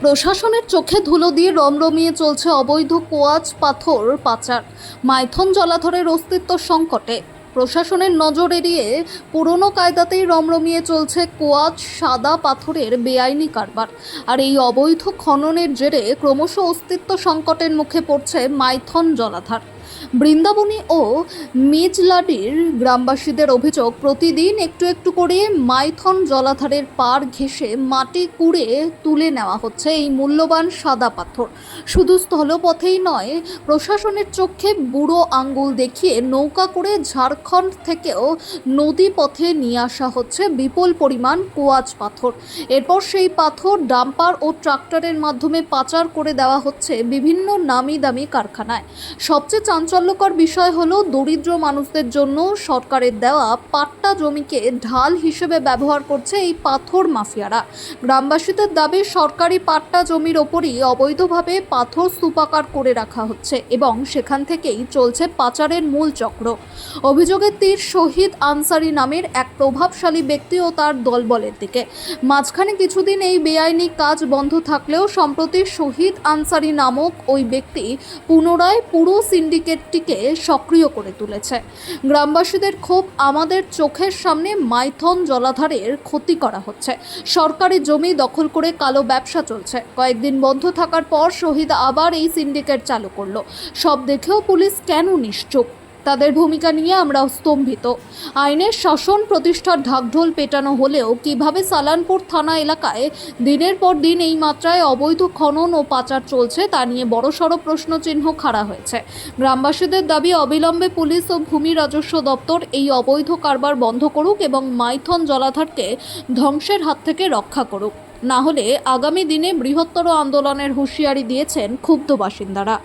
প্রশাসনের চোখে ধুলো দিয়ে রমরমিয়ে চলছে অবৈধ কোয়াচ পাথর পাচার। মাইথন জলাধরের অস্তিত্ব সংকটে। প্রশাসনের নজর এড়িয়ে পুরনো কায়দাতেই রমরমিয়ে চলছে কোয়াচ সাদা পাথরের বেআইনি কারবার। আর এই অবৈধ খননের জেরে ক্রমশ অস্তিত্ব সংকটের মুখে পড়ছে মাইথন জলাধার। বৃন্দাবনী ও মেজলাডির গ্রামবাসীদের অভিযোগ, প্রতিদিন একটু একটু করে মাইথন জলাধারের পাড় ঘেঁষে মাটি কুড়ে তুলে নেওয়া হচ্ছে এই মূল্যবান সাদা পাথর। শুধু স্থলপথেই নয়, প্রশাসনের চোখে বুড়ো আঙ্গুল দেখিয়ে নৌকা করে ঝাড়খণ্ড থেকেও নদী পথে নিয়ে আসা হচ্ছে বিপুল পরিমাণ কোয়াচ পাথর। এরপর সেই পাথর ডাম্পার ও ট্রাক্টরের মাধ্যমে পাচার করে দেওয়া হচ্ছে বিভিন্ন নামি দামি কারখানায়। সবচেয়ে চাঞ্চল্যকর বিষয় হলো, দরিদ্র মানুষদের জন্য সরকারের দেওয়া পাট্টা জমিকে ঢাল হিসেবে ব্যবহার করছে এই পাথর মাফিয়ারা। গ্রামবাসীদের দাবি, সরকারি পাট্টা জমির ওপরই অবৈধভাবে পাথর স্তূপাকার করে রাখা হচ্ছে এবং সেখান থেকেই চলছে পাচারের মূল চক্র। অভিযোগের তীর শহীদ আনসারি নামের এক প্রভাবশালী ব্যক্তি ও তার দলবলের দিকে। মাঝখানে কিছুদিন এই বেআইনি কাজ বন্ধ থাকলেও সম্প্রতি শহীদ আনসারি নামক ওই ব্যক্তি পুনরায় পুরো সিন্ডিকেটটিকে সক্রিয় করে তুলেছে। গ্রামবাসীদের ক্ষোভ, আমাদের চোখের সামনে মাইথন জলাধারের ক্ষতি করা হচ্ছে, সরকারি জমি দখল করে কালো ব্যবসা চলছে। কয়েকদিন বন্ধ থাকার পর শহীদ আবার এই সিন্ডিকেট চালু করলো। সব দেখেও পুলিশ কেন নিশ্চুপ? তাদের ভূমিকা নিয়ে আমরা স্তম্ভিত। আইনের শাসন প্রতিষ্ঠার ঢাকঢোল পেটানো হলেও কিভাবে সালানপুর থানা এলাকায় দিনের পর দিন এই মাত্রায় অবৈধ খনন ও পাচার চলছে তা নিয়ে বড়সড় প্রশ্নচিহ্ন খাড়া হয়েছে। গ্রামবাসীদের দাবি, অবিলম্বে পুলিশ ও ভূমি রাজস্ব দপ্তর এই অবৈধ কারবার বন্ধ করুক এবং মাইথন জলাধারকে ধ্বংসের হাত থেকে রক্ষা করুক। না হলে আগামী দিনে বৃহত্তর আন্দোলনের হুঁশিয়ারি দিয়েছেন ক্ষুব্ধ বাসিন্দারা।